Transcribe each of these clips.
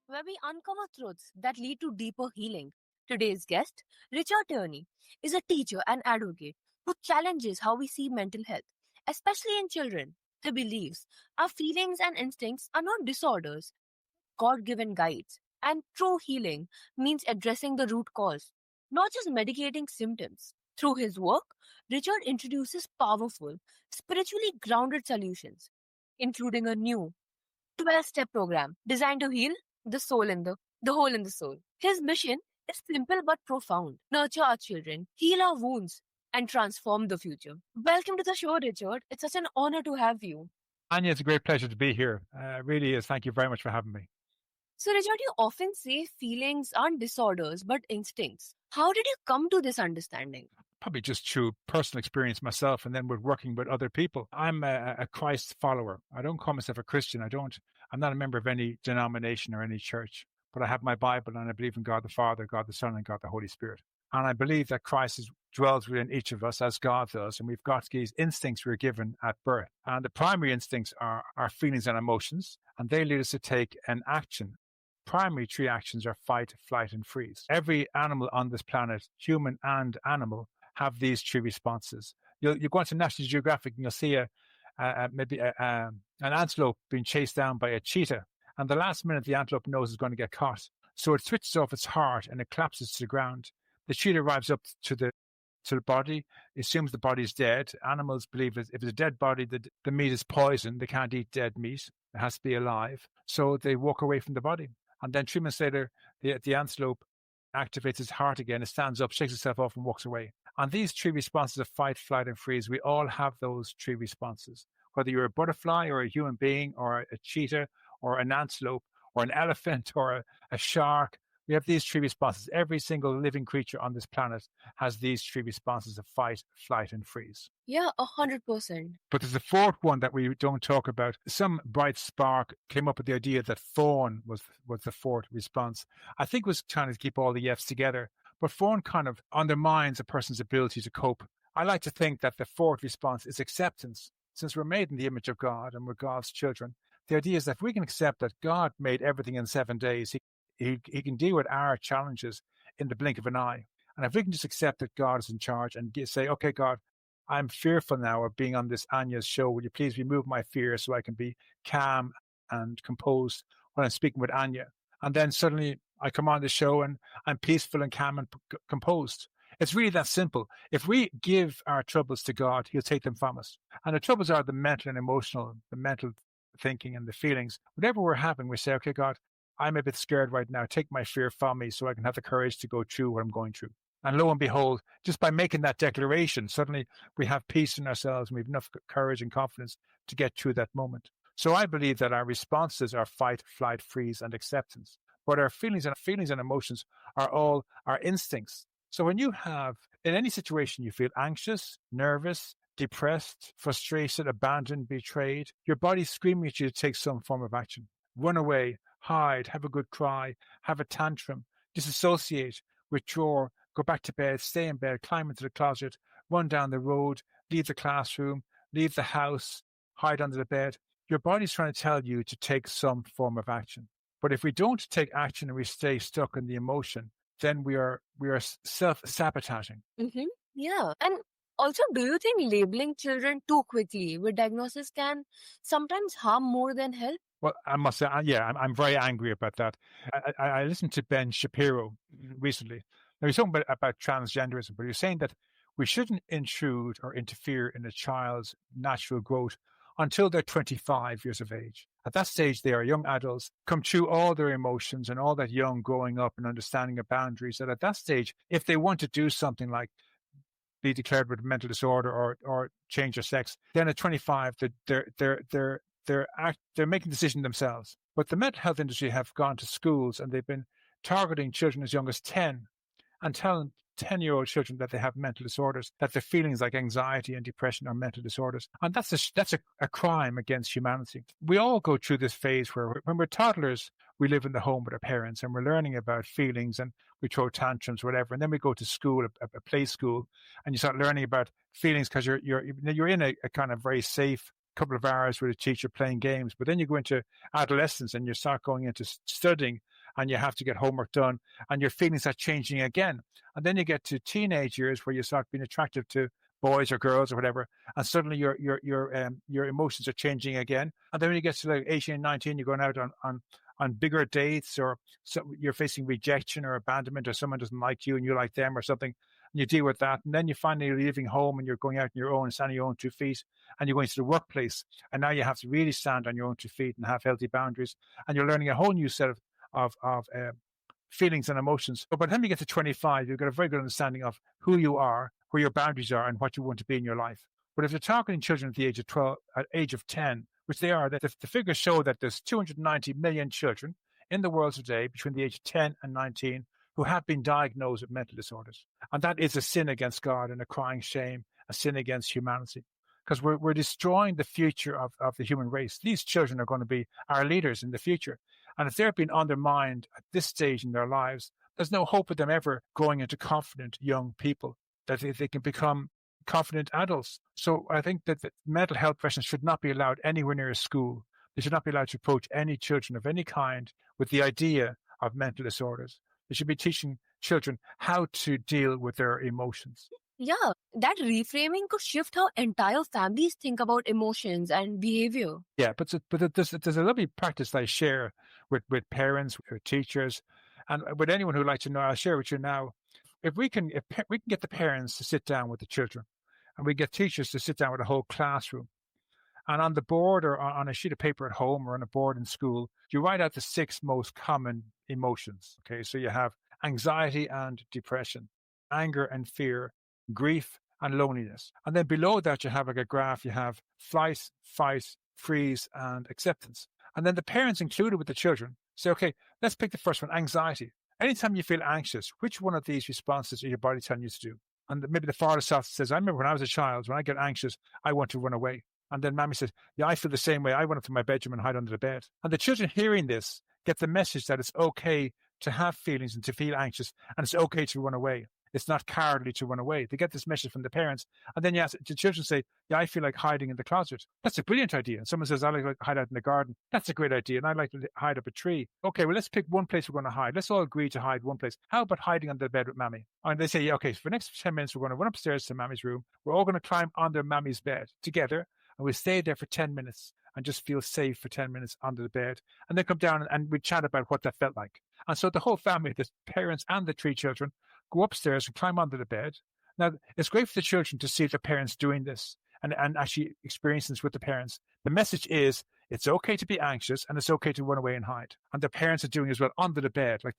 where we uncover truths that lead to deeper healing. Today's guest, Richard Tierney, is a teacher and advocate who challenges how we see mental health, especially in children. He believes our feelings and instincts are not disorders, God given guides, and true healing means addressing the root cause, not just medicating symptoms. Through his work, Richard introduces powerful, spiritually grounded solutions, including a new 12-step program designed to heal the hole in the soul. His mission is simple but profound. Nurture our children, heal our wounds, and transform the future. Welcome to the show, Richard. It's such an honor to have you. Anya, it's a great pleasure to be here. It really is. Thank you very much for having me. So, Richard, you often say feelings aren't disorders but instincts. How did you come to this understanding? Probably just through personal experience myself and then with working with other people. I'm a Christ follower. I don't call myself a Christian. I'm not a member of any denomination or any church, but I have my Bible and I believe in God the Father, God the Son, and God the Holy Spirit. And I believe that Christ dwells within each of us as God does, and we've got these instincts we were given at birth. And the primary instincts are our feelings and emotions, and they lead us to take an action. Primary three actions are fight, flight, and freeze. Every animal on this planet, human and animal, have these three responses. You'll go into National Geographic and you'll see an antelope being chased down by a cheetah, and the last minute the antelope knows it's going to get caught. So it switches off its heart and it collapses to the ground. The cheetah arrives up to the body, assumes the body is dead. Animals believe that if it's a dead body, the meat is poison. They can't eat dead meat. It has to be alive. So they walk away from the body. And then 3 minutes later, the antelope activates its heart again. It stands up, shakes itself off, and walks away. And these three responses of fight, flight, and freeze, we all have those three responses. Whether you're a butterfly or a human being or a cheetah or an antelope or an elephant or a shark, we have these three responses. Every single living creature on this planet has these three responses of fight, flight, and freeze. Yeah, 100%. But there's a fourth one that we don't talk about. Some bright spark came up with the idea that fawn was the fourth response. I think it was trying to keep all the F's together. But fawn kind of undermines a person's ability to cope. I like to think that the fourth response is acceptance. Since we're made in the image of God and we're God's children, the idea is that if we can accept that God made everything in 7 days, He can deal with our challenges in the blink of an eye. And if we can just accept that God is in charge and say, okay, God, I'm fearful now of being on this Anya's show. Will you please remove my fear so I can be calm and composed when I'm speaking with Anya? And then suddenly I come on the show and I'm peaceful and calm and composed. It's really that simple. If we give our troubles to God, He'll take them from us. And the troubles are the mental and emotional, the mental thinking and the feelings. Whatever we're having, we say, okay, God, I'm a bit scared right now. Take my fear from me so I can have the courage to go through what I'm going through. And lo and behold, just by making that declaration, suddenly we have peace in ourselves and we have enough courage and confidence to get through that moment. So I believe that our responses are fight, flight, freeze, and acceptance. But our feelings and emotions are all our instincts. So when you have, in any situation, you feel anxious, nervous, depressed, frustrated, abandoned, betrayed, your body's screaming at you to take some form of action. Run away, hide, have a good cry, have a tantrum, disassociate, withdraw, go back to bed, stay in bed, climb into the closet, run down the road, leave the classroom, leave the house, hide under the bed. Your body's trying to tell you to take some form of action. But if we don't take action and we stay stuck in the emotion, then we are self-sabotaging. Mm-hmm. Yeah. And also, do you think labeling children too quickly with diagnosis can sometimes harm more than help? Well, I must say, I'm very angry about that. I listened to Ben Shapiro recently. Now, he's talking about transgenderism, but he's saying that we shouldn't intrude or interfere in a child's natural growth until they're 25 years of age. At that stage, they are young adults, come through all their emotions and all that young growing up and understanding of boundaries. That at that stage, if they want to do something like be declared with a mental disorder or change their sex, then at 25, they're making the decision themselves. But the mental health industry have gone to schools and they've been targeting children as young as 10 and telling 10-year-old children that they have mental disorders, that their feelings like anxiety and depression are mental disorders. And that's a crime against humanity. We all go through this phase where when we're toddlers, we live in the home with our parents and we're learning about feelings and we throw tantrums, whatever. And then we go to school, a play school, and you start learning about feelings because you're in a kind of very safe, couple of hours with a teacher playing games. But then you go into adolescence and you start going into studying, and you have to get homework done, and your feelings are changing again. And then you get to teenage years where you start being attracted to boys or girls or whatever, and suddenly your emotions are changing again. And then when you get to like 18, 19, you're going out on bigger dates, or so you're facing rejection or abandonment, or someone doesn't like you and you like them or something, and you deal with that. And then you finally leaving home and you're going out on your own, standing on your own 2 feet, and you're going to the workplace. And now you have to really stand on your own 2 feet and have healthy boundaries. And you're learning a whole new set of feelings and emotions. But by the time you get to 25, you've got a very good understanding of who you are, where your boundaries are, and what you want to be in your life. But if you're talking to children at the age of 12, at age of 10, which they are, that the figures show that there's 290 million children in the world today between the age of 10 and 19 who have been diagnosed with mental disorders. And that is a sin against God and a crying shame, a sin against humanity. Because we're destroying the future of the human race. These children are going to be our leaders in the future. And if they're being undermined at this stage in their lives, there's no hope of them ever growing into confident young people, that they can become confident adults. So I think that the mental health professionals should not be allowed anywhere near a school. They should not be allowed to approach any children of any kind with the idea of mental disorders. They should be teaching children how to deal with their emotions. Yeah, that reframing could shift how entire families think about emotions and behavior. Yeah, but there's a lovely practice that I share with parents, with teachers, and with anyone who'd like to know. I'll share with you now. If we can get the parents to sit down with the children, and we get teachers to sit down with a whole classroom, and on the board or on a sheet of paper at home or on a board in school, you write out the 6 most common emotions. Okay, so you have anxiety and depression, anger and fear, grief and loneliness. And then below that, you have like a graph. You have flight, fight, freeze, and acceptance. And then the parents included with the children say, okay, let's pick the first one, anxiety. Anytime you feel anxious, which one of these responses are your body telling you to do? And maybe the father says, I remember when I was a child, when I get anxious, I want to run away. And then mommy says, yeah, I feel the same way. I run up to my bedroom and hide under the bed. And the children hearing this get the message that it's okay to have feelings and to feel anxious, and it's okay to run away. It's not cowardly to run away. They get this message from the parents. And then the children say, yeah, I feel like hiding in the closet. That's a brilliant idea. And someone says, I like to hide out in the garden. That's a great idea. And I like to hide up a tree. Okay, well, let's pick one place we're going to hide. Let's all agree to hide one place. How about hiding under the bed with mommy? And they say, yeah, okay, for the next 10 minutes, we're going to run upstairs to mommy's room. We're all going to climb under mommy's bed together. And we'll stay there for 10 minutes and just feel safe for 10 minutes under the bed. And then come down and we chat about what that felt like. And so the whole family, the parents and the 3 children, go upstairs and climb under the bed. Now, it's great for the children to see their parents doing this and actually experiencing this with the parents. The message is, it's okay to be anxious and it's okay to run away and hide. And the parents are doing it as well under the bed. Like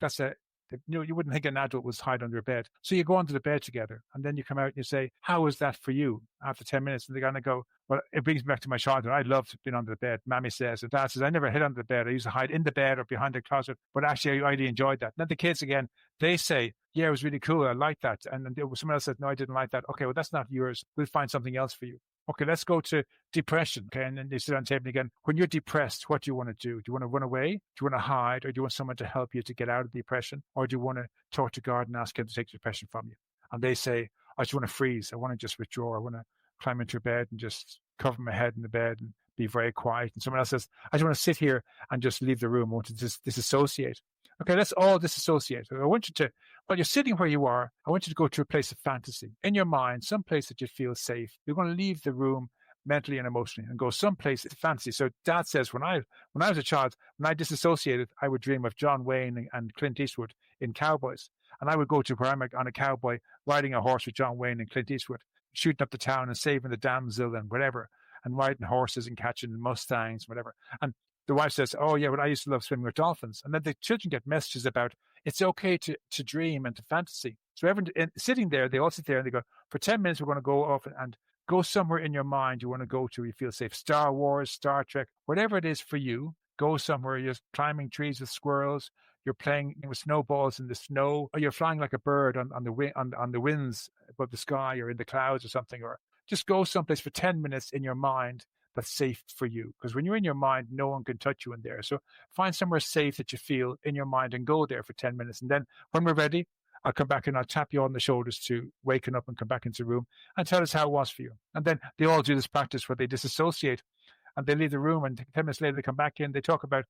you wouldn't think an adult was hide under a bed. So you go under the bed together and then you come out and you say, how was that for you after 10 minutes? And they're going to go, well, it brings me back to my childhood. I loved being under the bed. Mommy says, and dad says, I never hid under the bed. I used to hide in the bed or behind the closet, but actually I really enjoyed that. And then the kids again, they say, yeah, it was really cool. I liked that. And then someone else said, no, I didn't like that. Okay, well, that's not yours. We'll find something else for you. Okay, let's go to depression. Okay, and then they sit on the table again. When you're depressed, what do you want to do? Do you want to run away? Do you want to hide? Or do you want someone to help you to get out of depression? Or do you want to talk to God and ask him to take depression from you? And they say, I just want to freeze. I want to just withdraw. I want to climb into your bed and just cover my head in the bed and be very quiet. And someone else says, I just want to sit here and just leave the room. I want to just disassociate. Okay, let's all disassociate. I want you to, while you're sitting where you are, I want you to go to a place of fantasy. In your mind, some place that you feel safe. You're going to leave the room mentally and emotionally and go someplace of fantasy. So dad says, when I was a child, when I disassociated, I would dream of John Wayne and Clint Eastwood in Cowboys. And I would go to where I'm on a cowboy, riding a horse with John Wayne and Clint Eastwood, shooting up the town and saving the damsel and whatever, and riding horses and catching Mustangs, whatever. And the wife says, oh, yeah, but I used to love swimming with dolphins. And then the children get messages about it's okay to dream and to fantasy. So everyone sitting there, they all sit there and they go, for 10 minutes, we're going to go off and go somewhere in your mind you want to go to. You feel safe. Star Wars, Star Trek, whatever it is for you, go somewhere. You're climbing trees with squirrels. You're playing with snowballs in the snow, or you're flying like a bird on the winds above the sky or in the clouds or something, or just go someplace for 10 minutes in your mind that's safe for you. Because when you're in your mind, no one can touch you in there. So find somewhere safe that you feel in your mind and go there for 10 minutes. And then when we're ready, I'll come back and I'll tap you on the shoulders to waken up and come back into the room and tell us how it was for you. And then they all do this practice where they disassociate and they leave the room, and 10 minutes later they come back in, they talk about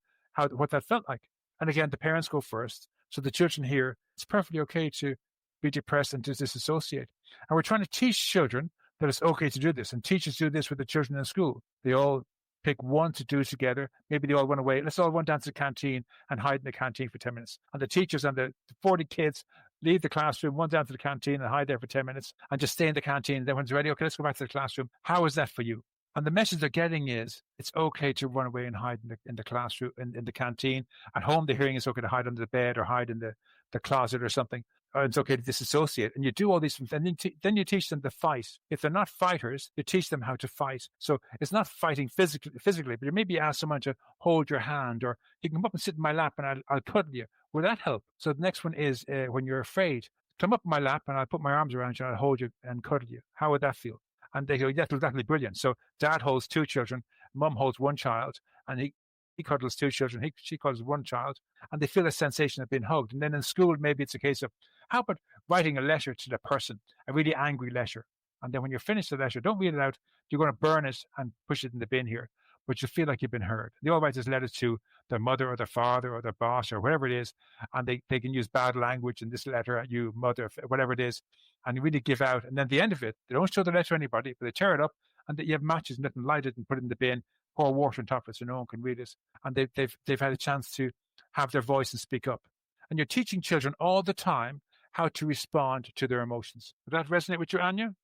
what that felt like. And again, the parents go first. So the children hear it's perfectly okay to be depressed and to disassociate. And we're trying to teach children that it's okay to do this. And teachers do this with the children in school. They all pick one to do together. Maybe they all run away. Let's all run down to the canteen and hide in the canteen for 10 minutes. And the teachers and the 40 kids leave the classroom, run down to the canteen and hide there for 10 minutes and just stay in the canteen. And then when it's ready, okay, let's go back to the classroom. How is that for you? And the message they're getting is it's okay to run away and hide in the classroom, in the canteen. At home, they're hearing it's okay to hide under the bed or hide in the closet or something. Or it's okay to disassociate. And you do all these things. And then you teach them to fight. If they're not fighters, you teach them how to fight. So it's not fighting physically, but you maybe ask someone to hold your hand, or you can come up and sit in my lap and I'll cuddle you. Will that help? So the next one is when you're afraid, come up in my lap and I'll put my arms around you and I'll hold you and cuddle you. How would that feel? And they go, that'll be brilliant. So dad holds two children, mum holds one child, and he cuddles two children, she cuddles one child, and they feel a sensation of being hugged. And then in school, maybe it's a case of, how about writing a letter to the person, a really angry letter? And then when you're finished the letter, don't read it out. You're going to burn it and push it in the bin here, but you feel like you've been heard. They all write this letter to their mother or their father or their boss or whatever it is, and they can use bad language in this letter, you mother, whatever it is, and really give out. And then at the end of it, they don't show the letter to anybody, but they tear it up, and you have matches and nothing, light it and put it in the bin, pour water on top of it so no one can read it. And they've had a chance to have their voice and speak up. And you're teaching children all the time how to respond to their emotions. Does that resonate with you, Anya?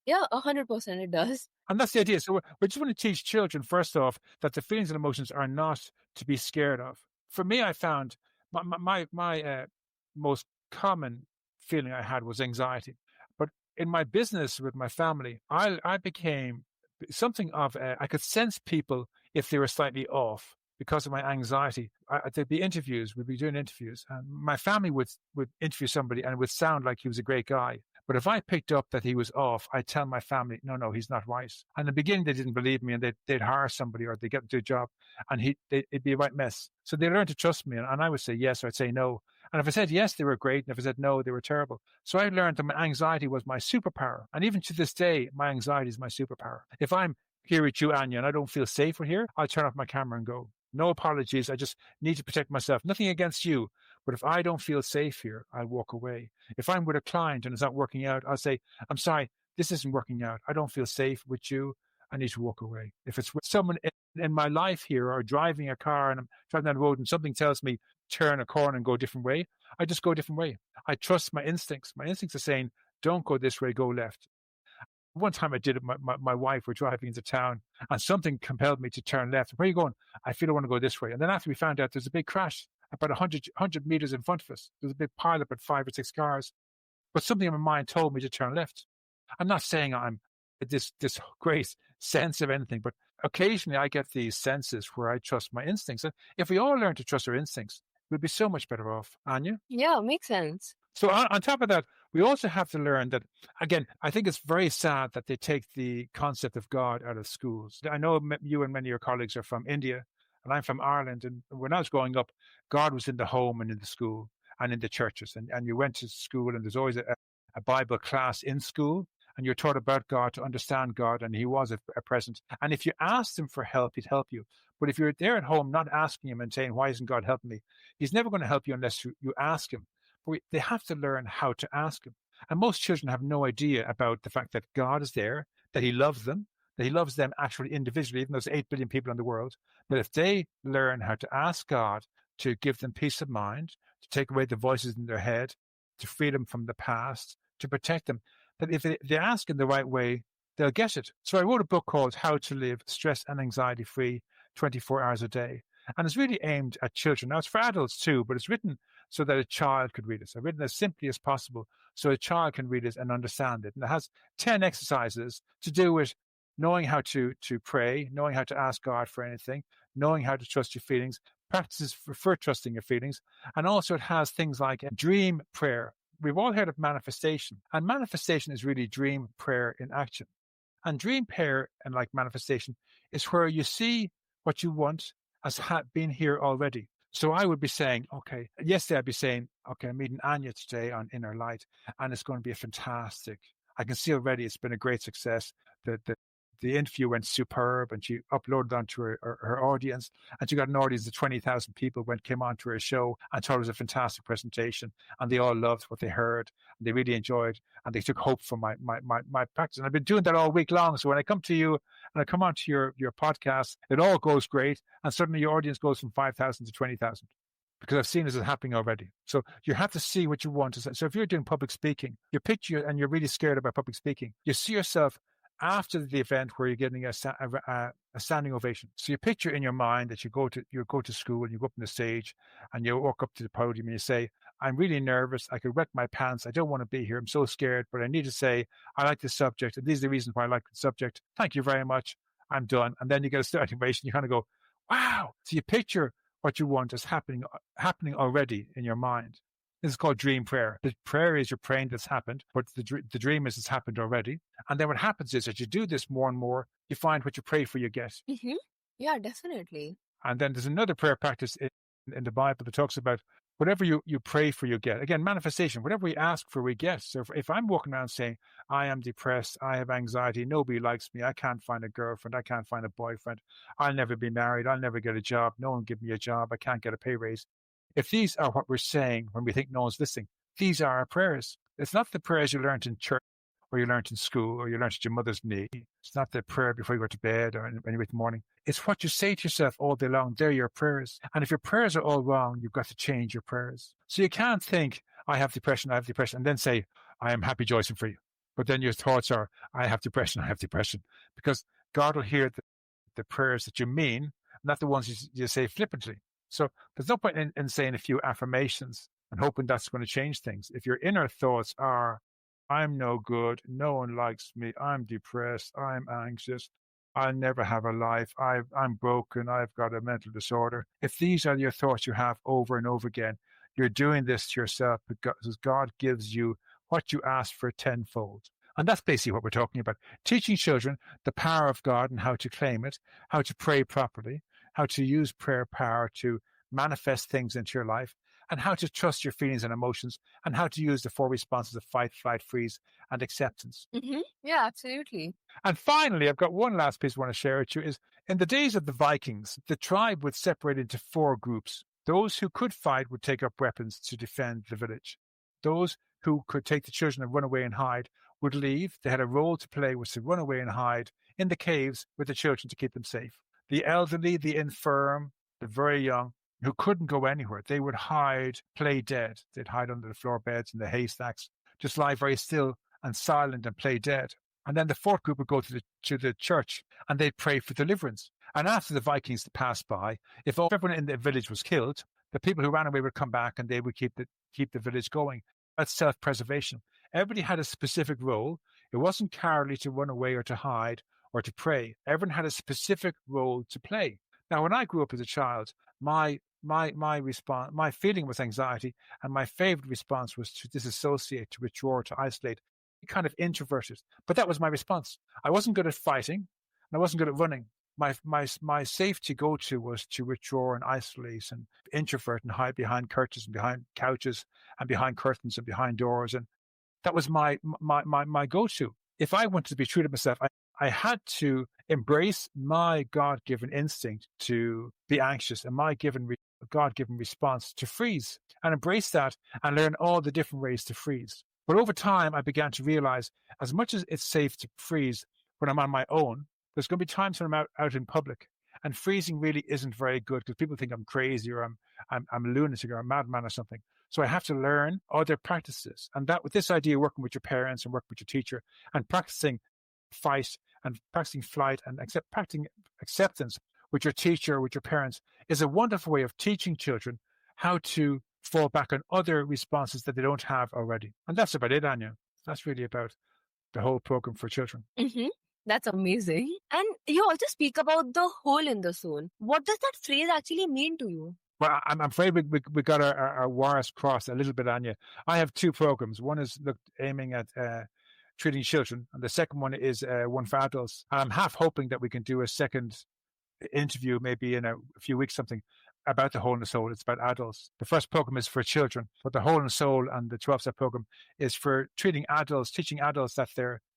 Yeah, 100% it does. And that's the idea. So we just want to teach children, first off, that the feelings and emotions are not to be scared of. For me, I found my most common feeling I had was anxiety. But in my business with my family, I became something of I could sense people if they were slightly off because of my anxiety. There'd be interviews, we'd be doing interviews, and my family would interview somebody and it would sound like he was a great guy. But if I picked up that he was off, I'd tell my family, no, he's not right. And in the beginning, they didn't believe me, and they'd hire somebody or they'd get them to a job, and it'd be a right mess. So they learned to trust me, and I would say yes or I'd say no. And if I said yes, they were great, and if I said no, they were terrible. So I learned that my anxiety was my superpower. And even to this day, my anxiety is my superpower. If I'm here with you, Anya, and I don't feel safe with here, I'll turn off my camera and go. No apologies. I just need to protect myself. Nothing against you. But if I don't feel safe here, I'll walk away. If I'm with a client and it's not working out, I'll say, I'm sorry, this isn't working out. I don't feel safe with you. I need to walk away. If it's with someone in my life here or driving a car and I'm driving down the road and something tells me turn a corner and go a different way, I just go a different way. I trust my instincts. My instincts are saying, don't go this way, go left. One time I did it, my wife were driving into town and something compelled me to turn left. Where are you going? I feel I want to go this way. And then after we found out there's a big crash about 100 meters in front of us. There's a big pile up at 5 or 6 cars. But something in my mind told me to turn left. I'm not saying I'm this great sense of anything, but occasionally I get these senses where I trust my instincts. And if we all learn to trust our instincts, we'd be so much better off. Anya? Yeah, makes sense. So on top of that, we also have to learn that, again, I think it's very sad that they take the concept of God out of schools. I know you and many of your colleagues are from India, and I'm from Ireland. And when I was growing up, God was in the home and in the school and in the churches. And you went to school, and there's always a Bible class in school, and you're taught about God to understand God, and he was a presence. And if you asked him for help, he'd help you. But if you're there at home not asking him and saying, why isn't God helping me? He's never going to help you unless you ask him. They have to learn how to ask him. And most children have no idea about the fact that God is there, that he loves them actually individually, even though there's 8 billion people in the world. But if they learn how to ask God to give them peace of mind, to take away the voices in their head, to free them from the past, to protect them, that if they ask in the right way, they'll get it. So I wrote a book called How to Live Stress and Anxiety Free 24 Hours a Day. And it's really aimed at children. Now, it's for adults too, but it's written so that a child could read it. So I've written as simply as possible so a child can read it and understand it. And it has 10 exercises to do with knowing how to pray, knowing how to ask God for anything, knowing how to trust your feelings, practices for trusting your feelings. And also it has things like a dream prayer. We've all heard of manifestation. And manifestation is really dream prayer in action. And dream prayer and like manifestation is where you see what you want as been here already. So I would be saying, okay, yesterday I'd be saying, okay, I'm meeting Anya today on Inner Light, and it's going to be a fantastic. I can see already it's been a great success. The the interview went superb, and she uploaded onto her audience, and she got an audience of 20,000 people came onto her show and thought it was a fantastic presentation, and they all loved what they heard, and they really enjoyed, and they took hope from my practice. And I've been doing that all week long. So when I come to you and I come onto your podcast, it all goes great, and suddenly your audience goes from 5,000 to 20,000. Because I've seen this is happening already. So you have to see what you want to say. So if you're doing public speaking, you picture and you're really scared about public speaking, you see yourself after the event where you're getting a standing ovation. So you picture in your mind that you go to school and you go up on the stage and you walk up to the podium and you say, I'm really nervous. I could wet my pants. I don't want to be here. I'm so scared, but I need to say, I like this subject. And these are the reasons why I like the subject. Thank you very much. I'm done. And then you get a standing ovation. You kind of go, wow. So you picture what you want is happening already in your mind. This is called dream prayer. The prayer is you're praying that's happened, but the dream is it's happened already. And then what happens is that you do this more and more, you find what you pray for, you get. Mm-hmm. Yeah, definitely. And then there's another prayer practice in the Bible that talks about whatever you pray for, you get. Again, manifestation. Whatever we ask for, we get. So if I'm walking around saying, I am depressed, I have anxiety, nobody likes me, I can't find a girlfriend, I can't find a boyfriend, I'll never be married, I'll never get a job, no one give me a job, I can't get a pay raise. If these are what we're saying when we think no one's listening, these are our prayers. It's not the prayers you learned in church or you learned in school or you learned at your mother's knee. It's not the prayer before you go to bed or when you wake in the morning. It's what you say to yourself all day long. They're your prayers. And if your prayers are all wrong, you've got to change your prayers. So you can't think, I have depression, and then say, I am happy, joyous, and free. But then your thoughts are, I have depression, because God will hear the prayers that you mean, not the ones you say flippantly. So there's no point in saying a few affirmations and hoping that's going to change things. If your inner thoughts are, I'm no good, no one likes me, I'm depressed, I'm anxious, I'll never have a life, I'm broken, I've got a mental disorder. If these are your thoughts you have over and over again, you're doing this to yourself because God gives you what you ask for tenfold. And that's basically what we're talking about. Teaching children the power of God and how to claim it, how to pray properly, how to use prayer power to manifest things into your life, and how to trust your feelings and emotions, and how to use the 4 responses of fight, flight, freeze, and acceptance. Mm-hmm. Yeah, absolutely. And finally, I've got one last piece I want to share with you is, in the days of the Vikings, the tribe would separate into 4 groups. Those who could fight would take up weapons to defend the village. Those who could take the children and run away and hide would leave. They had a role to play, was to run away and hide in the caves with the children to keep them safe. The elderly, the infirm, the very young, who couldn't go anywhere, they would hide, play dead. They'd hide under the floor beds and the haystacks, just lie very still and silent and play dead. And then the 4th group would go to the church and they'd pray for deliverance. And after the Vikings passed by, if everyone in the village was killed, the people who ran away would come back and they would keep the village going. That's self-preservation. Everybody had a specific role. It wasn't cowardly to run away or to hide or to pray. Everyone had a specific role to play. Now, when I grew up as a child, my response, my feeling was anxiety, and my favorite response was to disassociate, to withdraw, to isolate, kind of introverted. But that was my response. I wasn't good at fighting, and I wasn't good at running. My safety go-to was to withdraw and isolate and introvert and hide behind curtains and behind couches and behind curtains and behind doors. And that was my go-to. If I wanted to be true to myself, I had to embrace my God-given instinct to be anxious and my God-given response to freeze, and embrace that and learn all the different ways to freeze. But over time, I began to realize, as much as it's safe to freeze when I'm on my own, there's going to be times when I'm out in public, and freezing really isn't very good because people think I'm crazy or I'm a lunatic or a madman or something. So I have to learn other practices. And that with this idea of working with your parents and working with your teacher and practicing fight and practicing flight and practicing acceptance with your teacher, with your parents, is a wonderful way of teaching children how to fall back on other responses that they don't have already. And that's about it, Anya. That's really about the whole program for children. Mm-hmm. That's amazing. And you also speak about the hole in the soul. What does that phrase actually mean to you? Well, I'm afraid we got our wires crossed a little bit, Anya. I have 2 programs. One is aiming at treating children, and the second one is one for adults. And I'm half hoping that we can do a second interview, maybe in a few weeks, something about the Hole in the Soul. It's about adults. The first program is for children, but the Hole in the Soul and the 12-step program is for treating adults, teaching adults that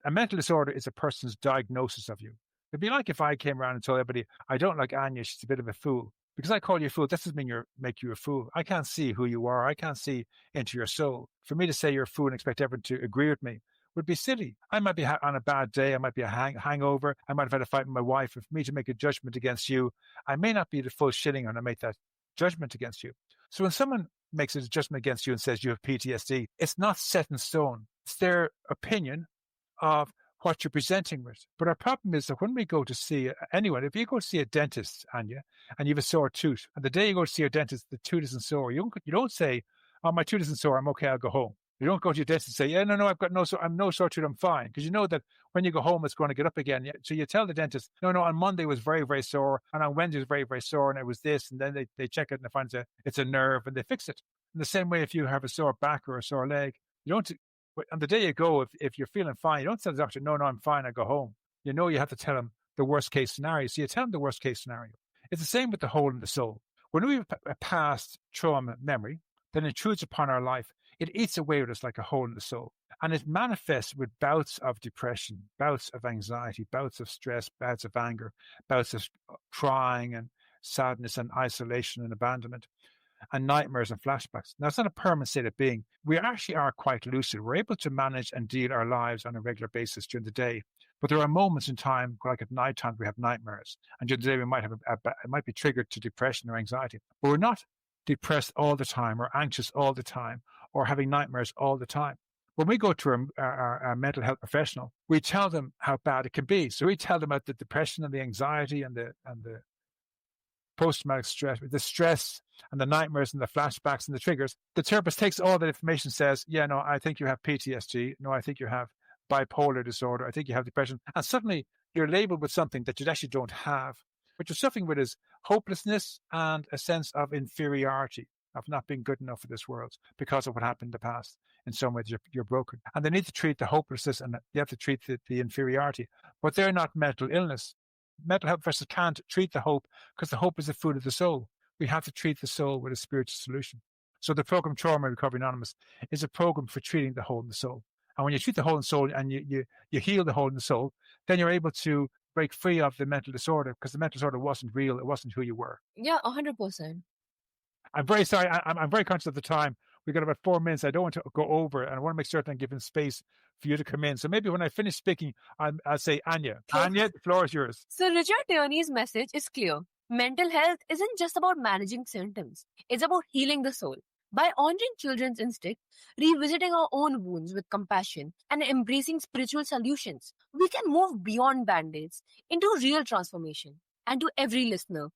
a mental disorder is a person's diagnosis of you. It'd be like if I came around and told everybody, I don't like Anya, she's a bit of a fool. Because I call you a fool, that doesn't mean make you a fool. I can't see who you are. I can't see into your soul. For me to say you're a fool and expect everyone to agree with me would be silly. I might be on a bad day. I might be a hangover. I might have had a fight with my wife. For me to make a judgment against you, I may not be the full shilling when I make that judgment against you. So when someone makes a judgment against you and says you have PTSD, it's not set in stone. It's their opinion of what you're presenting with. But our problem is that when we go to see anyone, if you go to see a dentist, Anya, and you have a sore tooth, and the day you go to see your dentist, the tooth isn't sore, you don't say, oh, my tooth isn't sore, I'm okay, I'll go home. You don't go to your dentist and say, yeah, no, I've got I'm no sore tooth, I'm fine. Because you know that when you go home, it's going to get up again. So you tell the dentist, no, on Monday it was very, very sore, and on Wednesday it was very, very sore, and it was this, and then they check it and they find it's a nerve, and they fix it. In the same way, if you have a sore back or a sore leg, you don't. But on the day you go, if you're feeling fine, you don't tell the doctor, no, I'm fine, I go home. You know you have to tell him the worst case scenario. So you tell him the worst case scenario. It's the same with the hole in the soul. When we have a past trauma memory that intrudes upon our life, it eats away with us like a hole in the soul. And it manifests with bouts of depression, bouts of anxiety, bouts of stress, bouts of anger, bouts of crying and sadness and isolation and abandonment, and nightmares and flashbacks. Now, it's not a permanent state of being. We actually are quite lucid. We're able to manage and deal our lives on a regular basis during the day. But there are moments in time, like at night time, we have nightmares. And during the day, we might have it might be triggered to depression or anxiety. But we're not depressed all the time or anxious all the time or having nightmares all the time. When we go to our mental health professional, we tell them how bad it can be. So we tell them about the depression and the anxiety and the post-traumatic stress, the stress and the nightmares and the flashbacks and the triggers. The therapist takes all that information, says, yeah, no, I think you have PTSD. No, I think you have bipolar disorder. I think you have depression. And suddenly you're labeled with something that you actually don't have. What you're suffering with is hopelessness and a sense of inferiority, of not being good enough for this world because of what happened in the past. In some ways, you're broken. And they need to treat the hopelessness and they have to treat the inferiority. But they're not mental illness. Mental health professionals can't treat the hope because the hope is the food of the soul. We have to treat the soul with a spiritual solution. So the program Trauma Recovery Anonymous is a program for treating the hole in the soul. And when you treat the hole in the soul and you heal the hole in the soul, then you're able to break free of the mental disorder because the mental disorder wasn't real. It wasn't who you were. Yeah, 100%. I'm very sorry. I'm very conscious of the time. We've got about 4 minutes. I don't want to go over, and I want to make certain I'm giving space for you to come in. So maybe when I finish speaking, I'll say, Anya. Anya, the floor is yours. So Richard Tierney's message is clear. Mental health isn't just about managing symptoms. It's about healing the soul. By honoring children's instinct, revisiting our own wounds with compassion, and embracing spiritual solutions, we can move beyond band-aids into real transformation. And to every listener,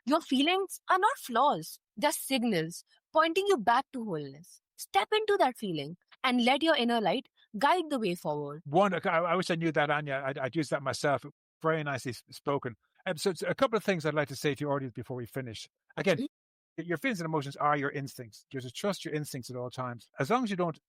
your feelings are not flaws. They're signals pointing you back to wholeness. Step into that feeling and let your inner light guide the way forward. I wish I knew that, Anya. I'd use that myself. Very nicely spoken. So a couple of things I'd like to say to your audience before we finish. Again, your feelings and emotions are your instincts. You have to trust your instincts at all times. As long as you don't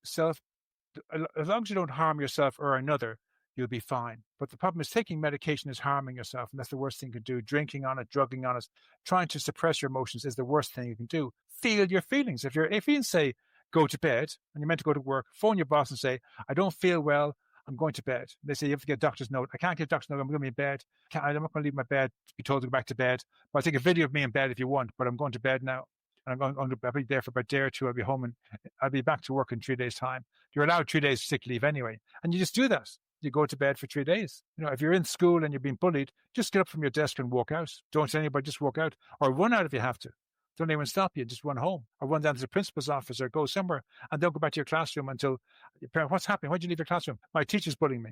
harm yourself or another, you'll be fine. But the problem is taking medication is harming yourself, and that's the worst thing you can do. Drinking on it, drugging on it, trying to suppress your emotions is the worst thing you can do. Feel your feelings. If you say, go to bed, and you're meant to go to work, phone your boss and say, I don't feel well, I'm going to bed. They say, you have to get a doctor's note. I can't get a doctor's note, I'm going to be in bed. I'm not going to leave my bed to be told to go back to bed. But I'll take a video of me in bed if you want, but I'm going to bed now. And I'll be there for about a day or two. I'll be home and I'll be back to work in 3 days' time. You're allowed 3 days sick leave anyway. And you just do that. You go to bed for 3 days. If you're in school and you're being bullied, just get up from your desk and walk out. Don't tell anybody, just walk out. Or run out if you have to. Don't anyone stop you. Just run home. Or run down to the principal's office or go somewhere. And don't go back to your classroom until your parent, what's happening? Why'd you leave your classroom? My teacher's bullying me.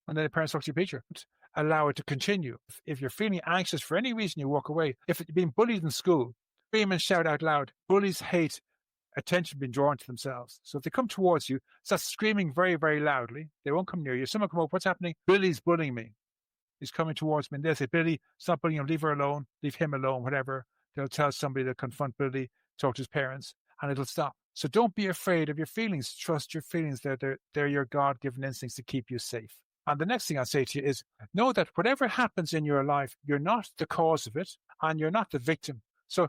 And then the parents talk to your teacher. Allow it to continue. If you're feeling anxious for any reason, you walk away. If you're being bullied in school, scream and shout out loud. Bullies hate attention being drawn to themselves. So if they come towards you, start screaming very, very loudly. They won't come near you. Someone come up, what's happening? Billy's bullying me. He's coming towards me. And they'll say, Billy, stop bullying him. Leave her alone. Leave him alone, whatever. They'll tell somebody to confront Billy, talk to his parents, and it'll stop. So don't be afraid of your feelings. Trust your feelings. They're your God-given instincts to keep you safe. And the next thing I'll say to you is, know that whatever happens in your life, you're not the cause of it, and you're not the victim. So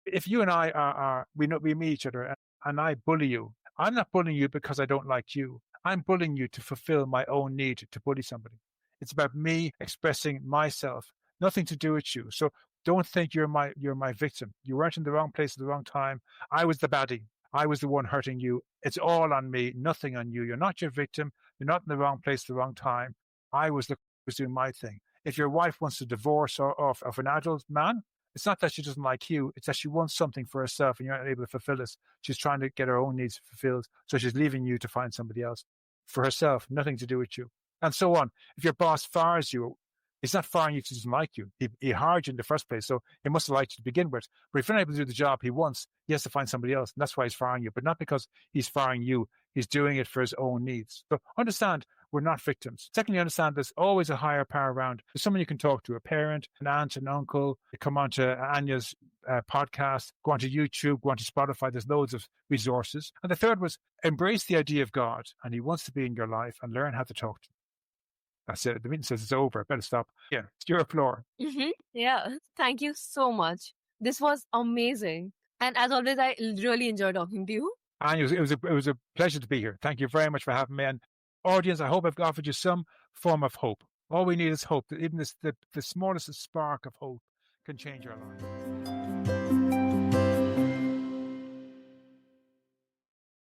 if you and I we meet each other and I bully you, I'm not bullying you because I don't like you. I'm bullying you to fulfill my own need to bully somebody. It's about me expressing myself. Nothing to do with you. So don't think you're my victim. You weren't in the wrong place at the wrong time. I was the baddie. I was the one hurting you. It's all on me, nothing on you. You're not your victim. You're not in the wrong place at the wrong time. I was doing my thing. If your wife wants to divorce of an adult man, it's not that she doesn't like you. It's that she wants something for herself and you're not able to fulfill it. She's trying to get her own needs fulfilled. So she's leaving you to find somebody else. For herself, nothing to do with you. And so on. If your boss fires you, he's not firing you because he doesn't like you. He hired you in the first place, so he must have liked you to begin with. But if you're not able to do the job he wants, he has to find somebody else. And that's why he's firing you, but not because he's firing you. He's doing it for his own needs. So understand, we're not victims. Secondly, understand there's always a higher power around. There's someone you can talk to, a parent, an aunt, an uncle. Come on to Anya's podcast, go onto YouTube, go onto Spotify. There's loads of resources. And the third was embrace the idea of God, and he wants to be in your life, and learn how to talk to him. That's it. The meeting says it's over. Better stop. Yeah, it's your floor. Yeah, thank you so much. This was amazing. And as always, I really enjoyed talking to you. And it was a pleasure to be here. Thank you very much for having me. And audience, I hope I've offered you some form of hope. All we need is hope. Even the smallest spark of hope can change our lives.